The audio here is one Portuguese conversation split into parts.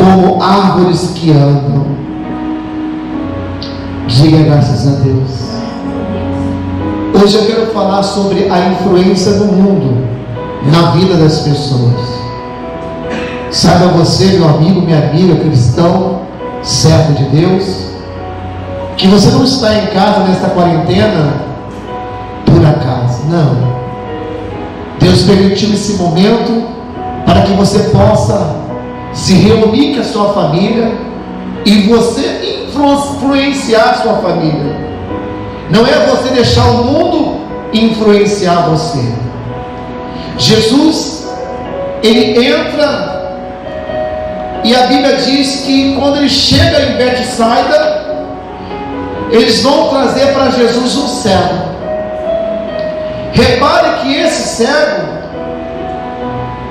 como árvores que andam. Diga graças a Deus. Hoje eu quero falar sobre a influência do mundo na vida das pessoas. Saiba você, meu amigo, minha amiga, cristão, servo de Deus, que você não está em casa nesta quarentena por acaso, não. Deus permitiu esse momento para que você possa se reunir com a sua família e você influenciar a sua família. Não é você deixar o mundo influenciar você. Jesus, ele entra, e a Bíblia diz que quando ele chega em Betsaida, eles vão trazer para Jesus um cego. Repare que esse cego,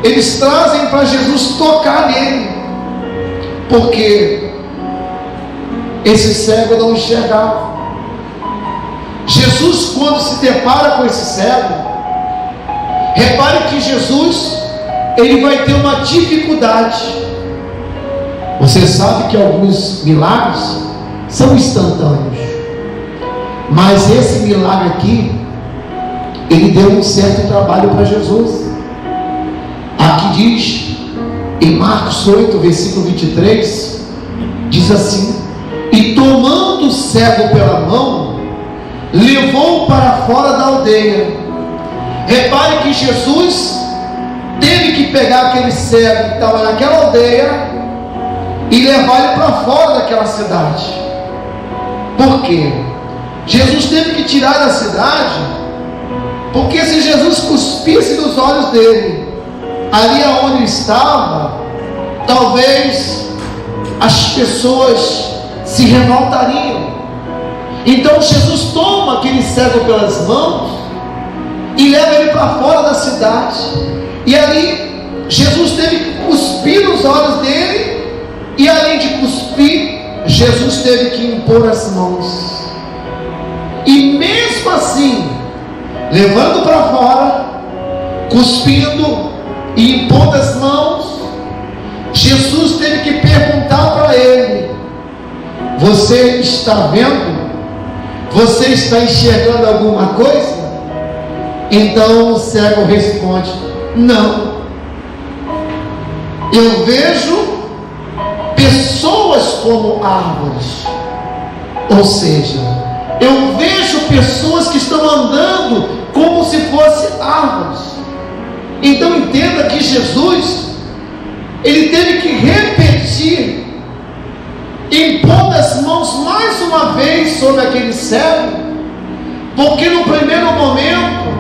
eles trazem para Jesus tocar nele, porque esse cego não enxergava. Jesus, quando se depara com esse cego, repare que Jesus, ele vai ter uma dificuldade. Você sabe que alguns milagres são instantâneos, mas esse milagre aqui, ele deu um certo trabalho para Jesus. Aqui diz, em Marcos 8, versículo 23, diz assim: e tomando o cego pela mão, levou-o para fora da aldeia. Repare que Jesus teve que pegar aquele cego que estava naquela aldeia e levar ele para fora daquela cidade. Por quê? Jesus teve que tirar da cidade, porque se Jesus cuspisse nos olhos dele, ali aonde ele estava, talvez as pessoas se revoltariam. Então Jesus toma aquele cego pelas mãos e leva ele para fora da cidade, e ali Jesus teve que cuspir nos olhos dele, e além de cuspir, Jesus teve que impor as mãos. E mesmo assim, levando para fora, cuspindo e impondo as mãos, Jesus teve que perguntar para ele: você está vendo? Você está enxergando alguma coisa? Então o cego responde: não. Eu vejo pessoas como árvores. Ou seja, eu vejo pessoas que estão andando como se fossem árvores. Então entenda que Jesus, ele teve que repetir, impondo as mãos mais uma vez sobre aquele cego, porque no primeiro momento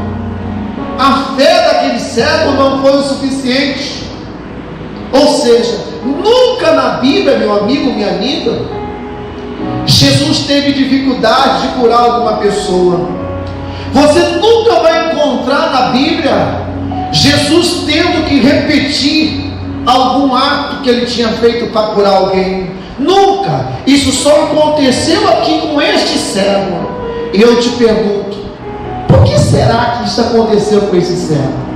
a fé daquele cego não foi o suficiente. Ou seja, nunca na Bíblia, meu amigo, minha amiga, Jesus teve dificuldade de curar alguma pessoa. Você nunca vai encontrar na Bíblia Jesus tendo que repetir algum ato que ele tinha feito para curar alguém. Nunca. Isso só aconteceu aqui com este cego. E eu te pergunto, por que será que isso aconteceu com esse cego?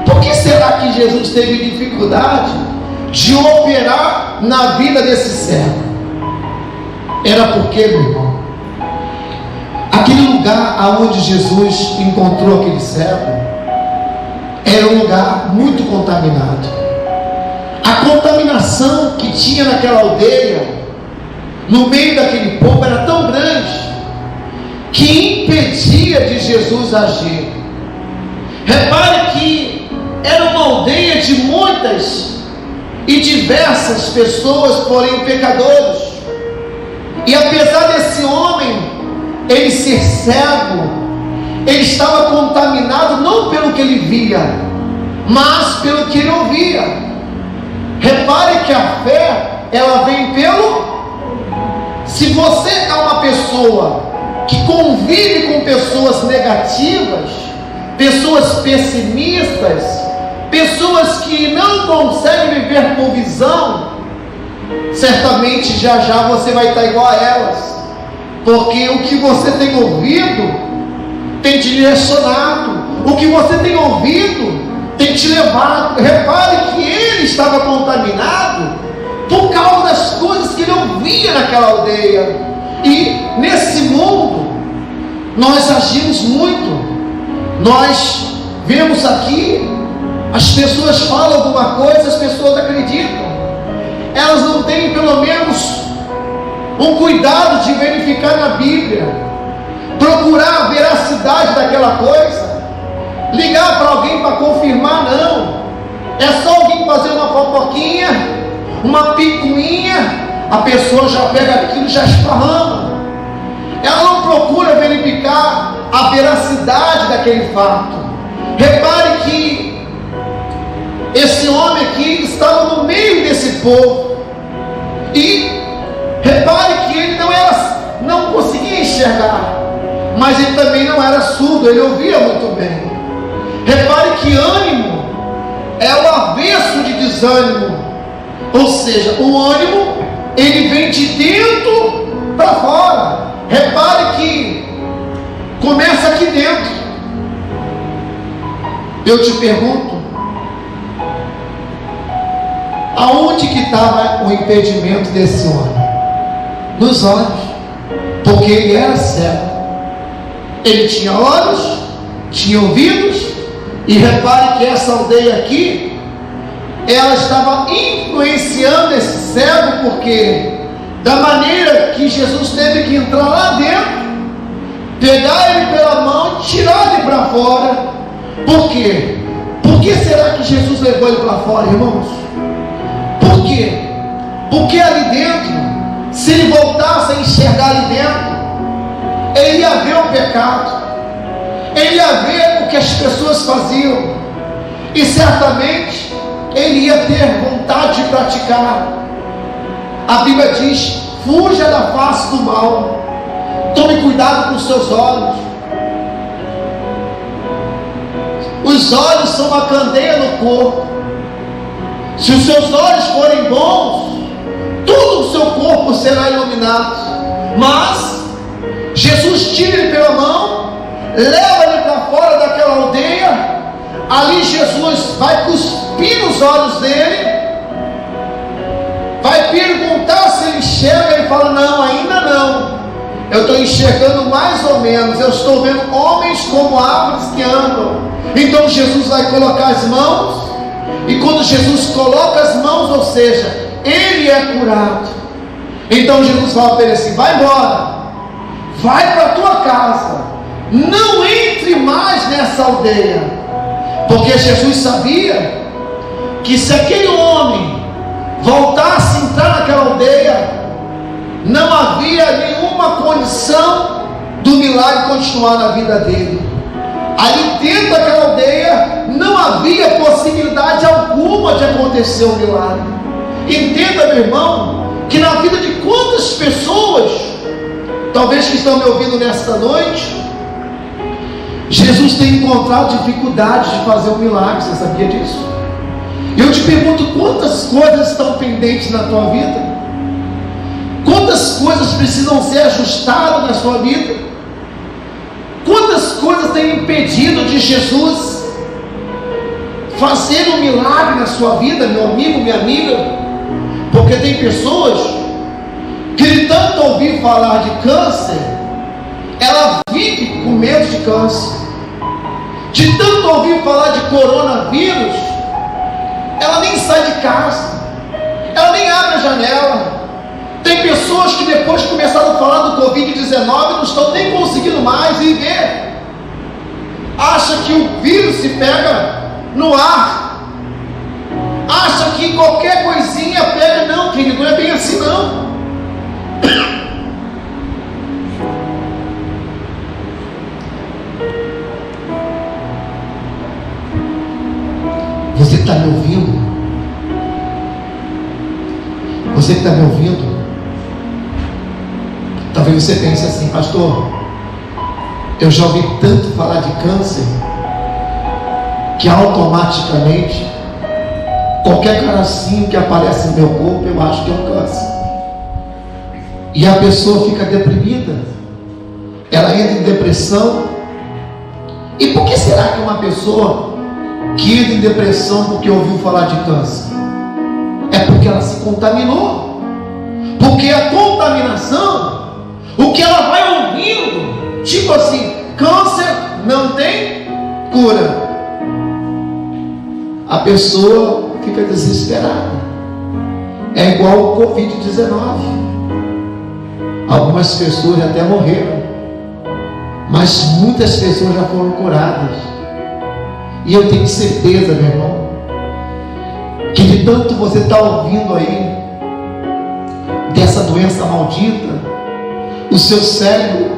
Por que será que Jesus teve dificuldade de operar na vida desse cego? Era porque, meu irmão, aquele lugar aonde Jesus encontrou aquele cego era um lugar muito contaminado. A contaminação que tinha naquela aldeia, no meio daquele povo, era tão grande que impedia de Jesus agir. Repare que era uma aldeia de muitas e diversas pessoas, porém pecadores. E apesar desse homem, ele ser cego, ele estava contaminado não pelo que ele via, mas pelo que ele ouvia. Repare que a fé, ela vem pelo... Se você é uma pessoa que convive com pessoas negativas, pessoas pessimistas, pessoas que não conseguem viver com visão, certamente já já você vai estar igual a elas, porque o que você tem ouvido tem te direcionado, o que você tem ouvido tem te levado. Repare que ele estava contaminado por causa das coisas que ele ouvia naquela aldeia. E nesse mundo nós agimos muito. Nós vemos aqui, as pessoas falam alguma coisa, as pessoas acreditam. Elas não têm pelo menos um cuidado de verificar na Bíblia, procurar a veracidade daquela coisa, ligar para alguém para confirmar. Não, é só alguém fazer uma fofoquinha, uma picuinha, a pessoa já pega aquilo e já esparrama. Ela não procura verificar a veracidade daquele fato. Repare que esse homem aqui estava no meio desse povo, e repare que ele não conseguia enxergar, mas ele também não era surdo, ele ouvia muito bem. Repare que ânimo é o avesso de desânimo, ou seja, o ânimo ele vem de dentro para fora. Repare que começa aqui dentro. Eu te pergunto, aonde que estava o impedimento desse homem? Nos olhos, porque ele era cego. Ele tinha olhos, tinha ouvidos, e repare que essa aldeia aqui, ela estava influenciando esse cego, porque da maneira que Jesus teve que entrar lá dentro, pegar ele pela mão e tirar ele para fora. Por quê? Por que será que Jesus levou ele para fora, irmãos? Por quê? Porque ali dentro, se ele voltasse a enxergar ali dentro, ele ia ver o pecado, ele ia ver o que as pessoas faziam, e certamente ele ia ter vontade de praticar. A Bíblia diz: fuja da face do mal, tome cuidado com os seus olhos. Os olhos são uma candeia no corpo. Se os seus olhos forem bons, todo o seu corpo será iluminado. Mas Jesus tira ele pela mão, leva ele para fora daquela aldeia. Ali Jesus vai cuspir nos olhos dele, vai perguntar se ele enxerga. Ele fala: não, ainda não, eu estou enxergando mais ou menos, eu estou vendo homens como árvores que andam. Então Jesus vai colocar as mãos, e quando Jesus coloca as mãos, ou seja, ele é curado. Então Jesus fala para ele assim: vai embora, vai para a tua casa, não entre mais nessa aldeia. Porque Jesus sabia que se aquele homem voltasse a entrar naquela aldeia, não havia nenhuma condição do milagre continuar na vida dele. Ali dentro daquela aldeia não havia possibilidade alguma de acontecer um milagre. Entenda, meu irmão, que na vida de quantas pessoas, talvez que estão me ouvindo nesta noite, Jesus tem encontrado dificuldade de fazer um milagre. Você sabia disso? Eu te pergunto, quantas coisas estão pendentes na tua vida? Quantas coisas precisam ser ajustadas na sua vida? Quantas coisas têm impedido de Jesus fazer um milagre na sua vida, meu amigo, minha amiga? Porque tem pessoas que de tanto ouvir falar de câncer, ela vive com medo de câncer. De tanto ouvir falar de coronavírus, ela nem sai de casa, ela nem abre a janela. Tem pessoas que depois que começaram a falar do Covid-19 não estão nem conseguindo mais viver. Acha que o vírus se pega no ar, acha que qualquer coisinha pega. Não, querido, não é bem assim não. Você que está me ouvindo, você que está me ouvindo, talvez você pense assim: pastor, eu já ouvi tanto falar de câncer, que automaticamente qualquer caracinho que aparece no meu corpo, eu acho que é um câncer. E a pessoa fica deprimida, ela entra em depressão. E por que será que uma pessoa que entra em depressão porque ouviu falar de câncer? É é porque ela se contaminou. Porque a contaminação, o que ela vai ouvindo, tipo assim, câncer não tem cura, a pessoa fica desesperada. É igual o Covid-19. Algumas pessoas até morreram, mas muitas pessoas já foram curadas. E eu tenho certeza, meu irmão, que de tanto você está ouvindo aí dessa doença maldita, o seu cérebro,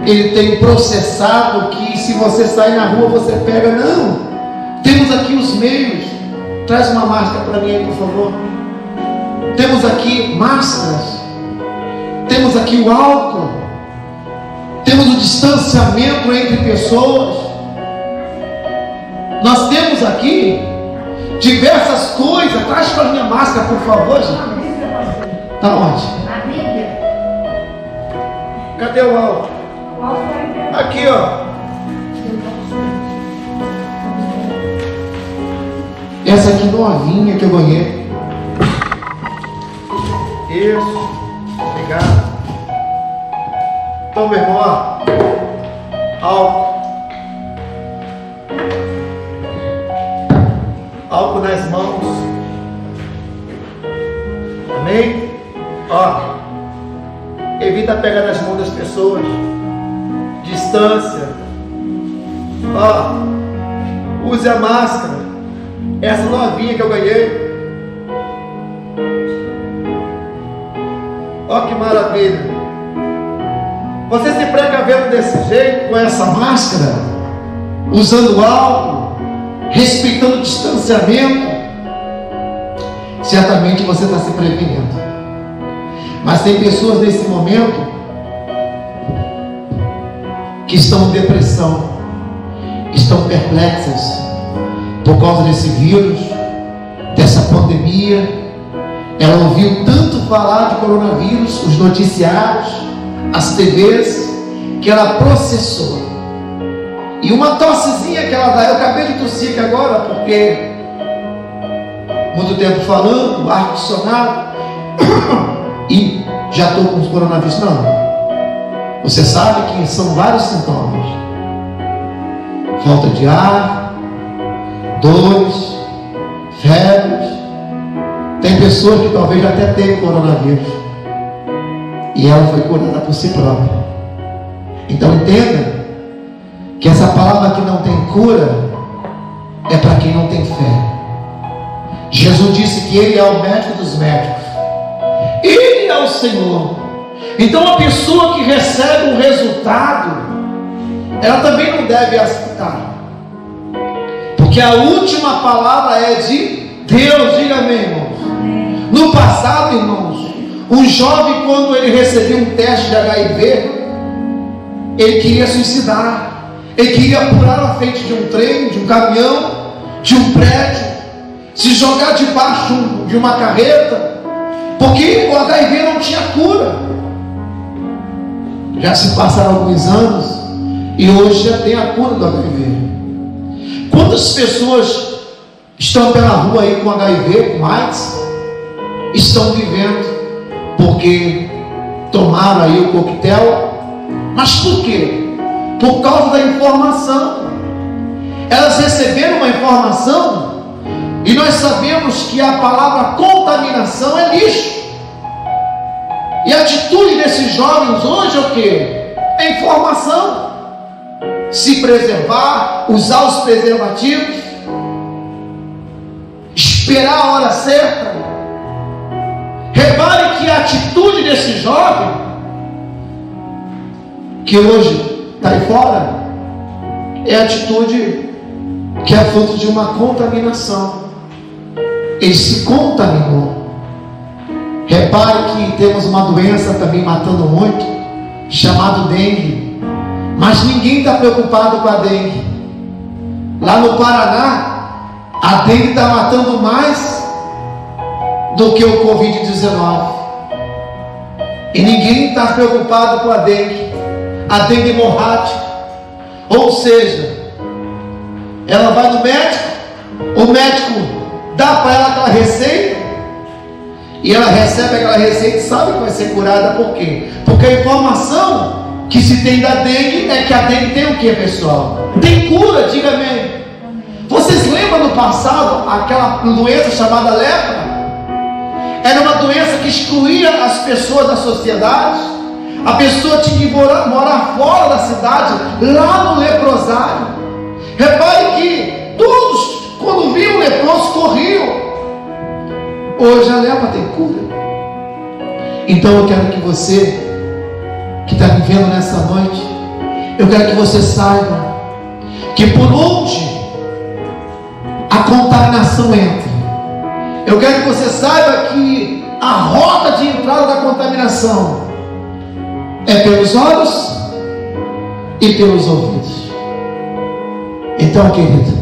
ele tem processado que se você sair na rua você pega. Não, temos aqui os meios. Traz uma máscara para mim aí, por favor. Temos aqui máscaras, temos aqui o álcool, temos o distanciamento entre pessoas, nós temos aqui diversas coisas. Traz para minha máscara, por favor, gente. Está onde? Cadê o álcool? Aqui, ó. Essa aqui novinha que eu ganhei. Isso. Obrigado. Então, meu irmão, ó. Álcool. Álcool nas mãos. Amém? Ó. Evita pegar nas mãos das pessoas. Distância. Ó. Use a máscara. Essa novinha que eu ganhei. Ó, que maravilha. Você se precavendo desse jeito, com essa máscara, usando álcool, respeitando o distanciamento, certamente você está se prevenindo. Mas tem pessoas nesse momento que estão em depressão, estão perplexas por causa desse vírus, dessa pandemia. Ela ouviu tanto falar de coronavírus, os noticiários, as TVs, que ela processou. E uma tossezinha que ela dá, eu acabei de tossir aqui agora, porque muito tempo falando, ar-condicionado, e já estou com os coronavírus. Não, você sabe que são vários sintomas: falta de ar, dores, febres. Tem pessoas que talvez já até tenham coronavírus e ela foi curada por si própria. Então entenda que essa palavra que não tem cura é para quem não tem fé. Jesus disse que Ele é o médico dos médicos, Ele é o Senhor. Então a pessoa que recebe um resultado, ela também não deve aceitar, porque a última palavra é de Deus. Diga amém, irmãos. No passado, irmãos, um jovem, quando ele recebeu um teste de HIV, ele queria suicidar. Ele queria pular na frente de um trem, de um caminhão, de um prédio, se jogar debaixo de uma carreta, porque o HIV não tinha cura. Já se passaram alguns anos e hoje já tem a cura do HIV. Quantas pessoas estão pela rua aí com HIV, com AIDS, estão vivendo porque tomaram aí o coquetel? Mas por quê? Por causa da informação. Elas receberam uma informação, e nós sabemos que a palavra contaminação é lixo. E a atitude desses jovens hoje é o quê? É informação. Se preservar, usar os preservativos, esperar a hora certa. Repare que a atitude desse jovem, que hoje está aí fora, é a atitude que é fruto de uma contaminação. Ele se contaminou. Repare que temos uma doença também matando muito, chamada dengue. Mas ninguém está preocupado com a dengue. Lá no Paraná, a dengue está matando mais do que o Covid-19. E ninguém está preocupado com a dengue hemorrágica. Ou seja, ela vai no médico, o médico dá para ela aquela receita, e ela recebe aquela receita e sabe que vai ser curada. Por quê? Porque a informação que se tem da dengue é que a dengue tem o que, pessoal? Tem cura, diga amém. Vocês lembram no passado aquela doença chamada lepra? Era uma doença que excluía as pessoas da sociedade. A pessoa tinha que morar fora da cidade, lá no leprosário. Repare que todos, quando viam o leproso, corriam. Hoje a lepra tem cura. Então eu quero que você, que está me vendo nessa noite, eu quero que você saiba que por onde a contaminação entra, eu quero que você saiba que a rota de entrada da contaminação é pelos olhos e pelos ouvidos. Então, querido,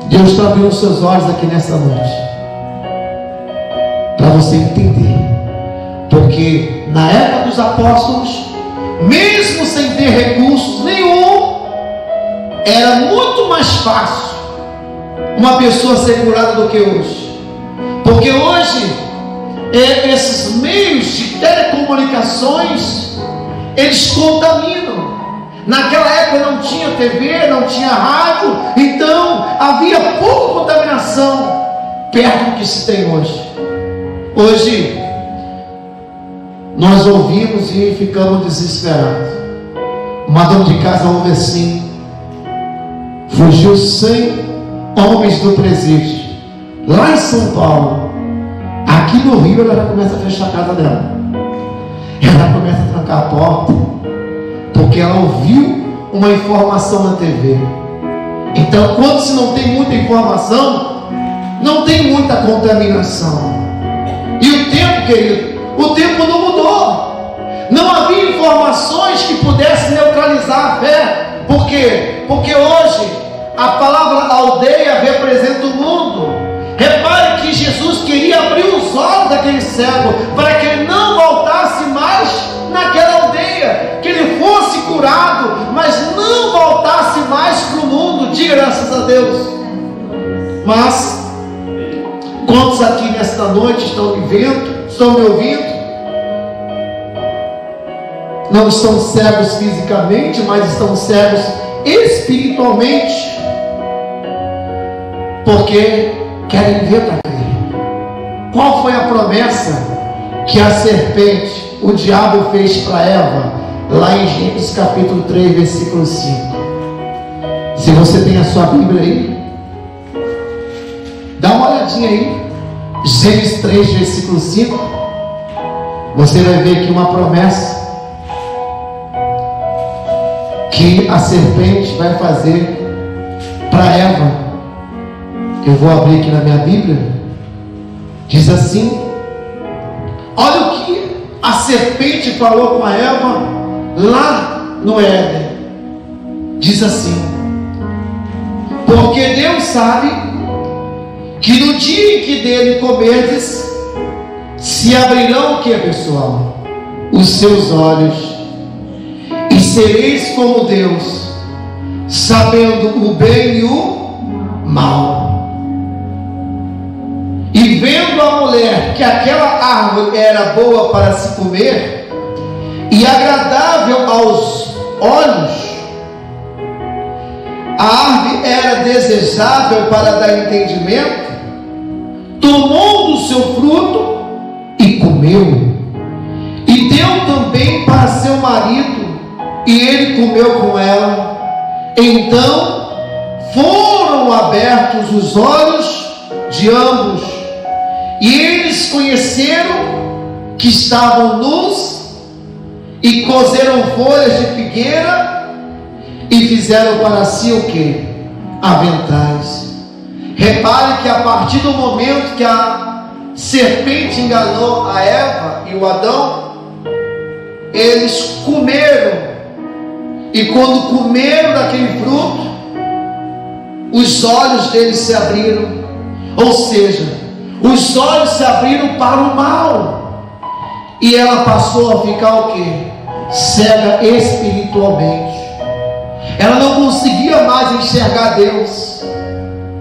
Deus está abrindo os seus olhos aqui nessa noite, para você entender. Porque na época dos apóstolos, mesmo sem ter recursos nenhum, era muito mais fácil uma pessoa ser curada do que hoje. Porque hoje, esses meios de telecomunicações, eles contaminam. Naquela época não tinha TV, não tinha rádio, então havia pouca contaminação perto do que se tem hoje. Hoje nós ouvimos e ficamos desesperados. Uma dona de casa ouve assim: fugiu 100 homens do presídio lá em São Paulo. Aqui no Rio ela já começa a fechar a casa dela, ela começa a trancar a porta, porque ela ouviu uma informação na TV. Então, quando se não tem muita informação, não tem muita contaminação. E o tempo, querido, o tempo não mudou. Não havia informações que pudessem neutralizar a fé. Por quê? Porque hoje a palavra aldeia representa o mundo. Repare que Jesus queria abrir os olhos daquele cego, para que ele não voltasse mais naquela aldeia, que ele fosse curado, mas não voltasse mais para o mundo. Diga graças a Deus. Mas quantos aqui nesta noite estão me vendo, estão me ouvindo? Não estão cegos fisicamente, mas estão cegos espiritualmente, porque querem ver para crer. Qual foi a promessa que a serpente, o diabo, fez para Eva, lá em Gênesis capítulo 3, versículo 5? Se você tem a sua Bíblia aí, dá uma olhadinha aí, Gênesis 3, versículo 5. Você vai ver aqui uma promessa que a serpente vai fazer para Eva. Eu vou abrir aqui na minha Bíblia. Diz assim: olha o que a serpente falou com a Eva lá no Éden. Diz assim: porque Deus sabe que no dia em que dele comerdes, se abrirão o que, pessoal? Os seus olhos, e sereis como Deus, sabendo o bem e o mal. E vendo a mulher que aquela árvore era boa para se comer e agradável aos olhos, a árvore era desejável para dar entendimento, tomou do seu fruto e comeu, e deu também para seu marido, e ele comeu com ela. Então foram abertos os olhos de ambos, e eles conheceram que estavam nus, e coseram folhas de figueira, e fizeram para si o que? Aventais. Repare que a partir do momento que a serpente enganou a Eva e o Adão, eles comeram, e quando comeram daquele fruto, os olhos deles se abriram. Ou seja, os olhos se abriram para o mal, e ela passou a ficar o quê? Cega espiritualmente. Ela não conseguia mais enxergar Deus,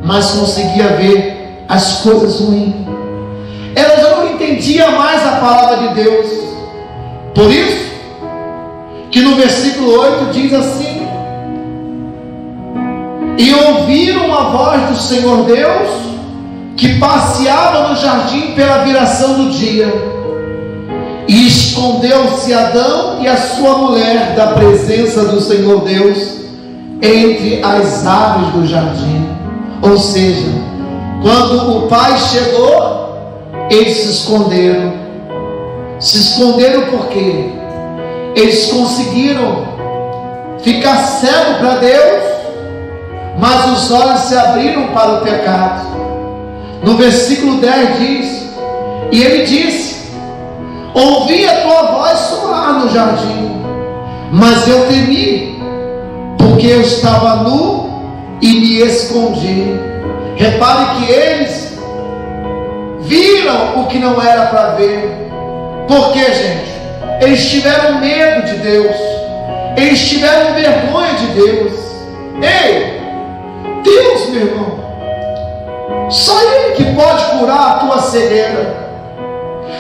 mas conseguia ver as coisas ruins. Ela já não entendia entendia mais a palavra de Deus. Por isso que no versículo 8 diz assim: e ouviram a voz do Senhor Deus, que passeava no jardim pela viração do dia, e escondeu-se Adão e a sua mulher da presença do Senhor Deus entre as árvores do jardim. Ou seja, quando o pai chegou, eles se esconderam. Se esconderam por quê? Eles conseguiram ficar cegos para Deus, mas os olhos se abriram para o pecado. No versículo 10 diz: e ele disse: ouvi a tua voz soar no jardim, mas eu temi, porque eu estava nu e me escondi. Repare que eles viram o que não era para ver. Por quê, gente? Eles tiveram medo de Deus, eles tiveram vergonha de Deus. Ei, Deus, meu irmão, só Ele que pode curar a tua cegueira,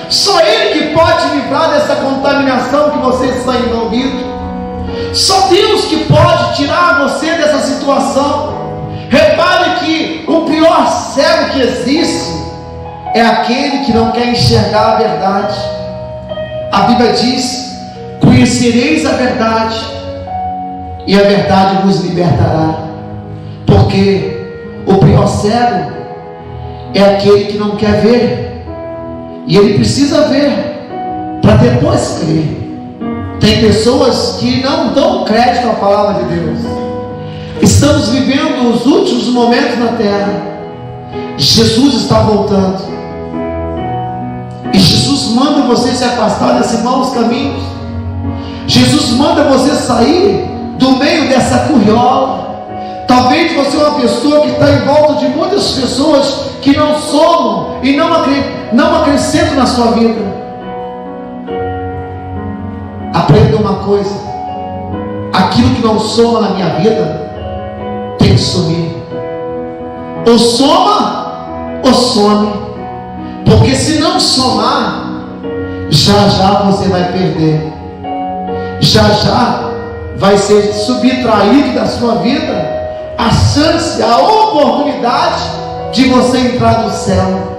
só Ele que pode te livrar dessa contaminação que você está envolvido, só Deus que pode tirar você dessa situação. Repare que o pior cego que existe é aquele que não quer enxergar a verdade. A Bíblia diz: conhecereis a verdade, e a verdade vos libertará. Porque o pior cego é aquele que não quer ver, e ele precisa ver para depois crer. Tem pessoas que não dão crédito à palavra de Deus. Estamos vivendo os últimos momentos na terra. Jesus está voltando, e Jesus manda você se afastar desses maus caminhos. Jesus manda você sair do meio dessa curriola. Talvez você é uma pessoa que está em volta de muitas pessoas que não somam e não acrescentam na sua vida. Aprenda uma coisa: aquilo que não soma na minha vida tem que sumir. Ou soma ou some. Porque se não somar, já já você vai perder, já já vai ser subtraído da sua vida a chance, a oportunidade de você entrar no céu.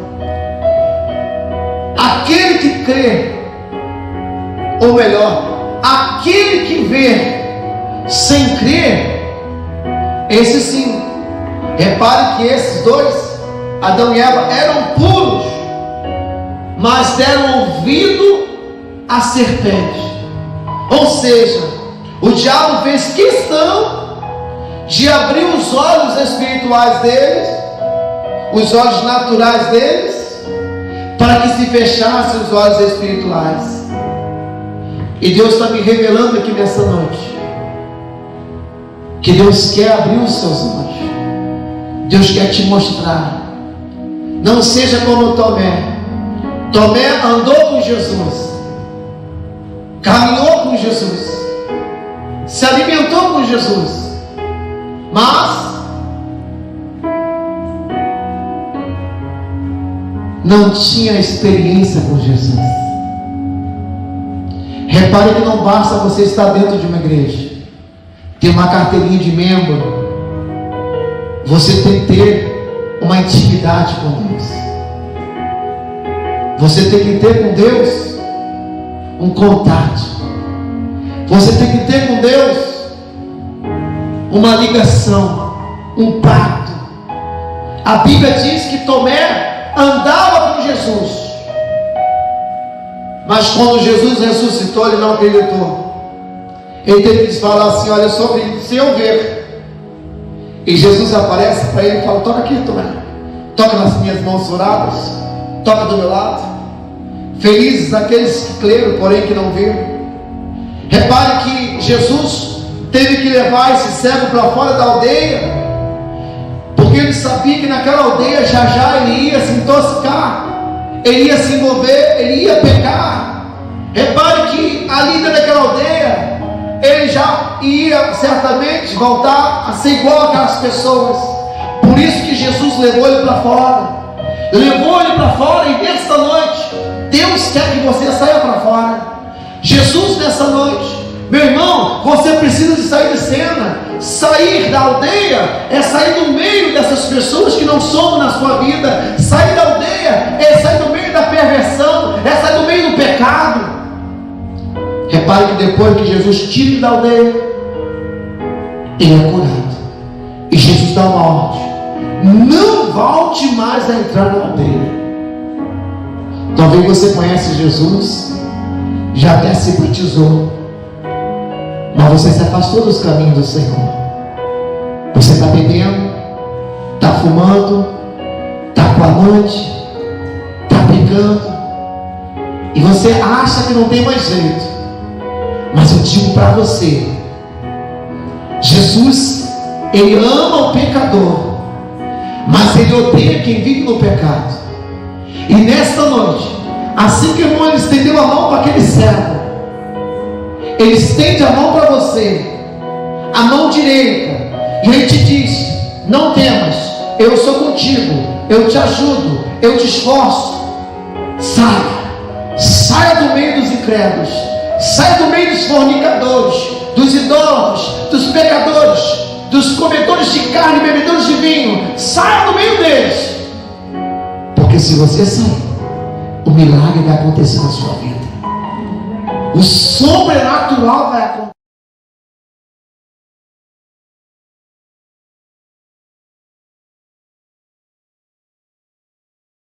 Aquele que crê, ou melhor, aquele que vê sem crer, esse sim. Repare que esses dois, Adão e Eva, eram puros, mas deram ouvido à serpente. Ou seja, o diabo fez questão de abrir os olhos espirituais deles, os olhos naturais deles, para que se fechassem os olhos espirituais. E Deus está me revelando aqui nessa noite que Deus quer abrir os seus olhos. Deus quer te mostrar. Não seja como Tomé. Tomé andou com Jesus, caminhou com Jesus, se alimentou com Jesus, mas não tinha experiência com Jesus. Repare que não basta você estar dentro de uma igreja, ter uma carteirinha de membro. Você tem que ter uma intimidade com Deus. Você tem que ter com Deus um contato. Você tem que ter com Deus uma ligação, um pacto. A Bíblia diz que Tomé andava com Jesus, mas quando Jesus ressuscitou, ele não acreditou. Ele teve que falar assim: olha, sobre se eu ver. E Jesus aparece para ele e fala: toca aqui, Tomé, toca nas minhas mãos douradas, toca do meu lado. Felizes aqueles que creram, porém que não viram. Repare que Jesus teve que levar esse cego para fora da aldeia, porque ele sabia que naquela aldeia já já ele ia se intoxicar, ele ia se envolver, ele ia pecar. Repare que ali dentro daquela aldeia ele já ia certamente voltar a ser igual aquelas pessoas. Por isso que Jesus levou ele para fora, levou ele para fora. E nesta noite Deus quer que você saia para fora. Jesus, nessa noite, meu irmão, você precisa de sair de cena. Sair da aldeia é sair do meio dessas pessoas que não somam na sua vida. Sair da aldeia é sair do meio da perversão, é sair do meio do pecado. Repare que depois que Jesus tira ele da aldeia, ele é curado. E Jesus dá uma ordem: não volte mais a entrar na aldeia. Talvez você conhece Jesus, já até se batizou, mas você se afastou dos caminhos do Senhor. Você está bebendo, está fumando, está com amante, está pecando, e você acha que não tem mais jeito. Mas eu digo para você, Jesus, Ele ama o pecador, mas Ele odeia quem vive no pecado. E nesta noite, assim que o irmão estendeu a mão para aquele servo, Ele estende a mão para você, a mão direita, e Ele te diz: não temas, eu sou contigo, eu te ajudo, eu te esforço. Saia do meio dos incrédulos, saia do meio dos fornicadores, dos idólatras, dos pecadores, dos comedores de carne, bebedores de vinho. Saia do meio deles, porque se você sair, o milagre vai acontecer na sua vida. O sobrenatural vai acontecer.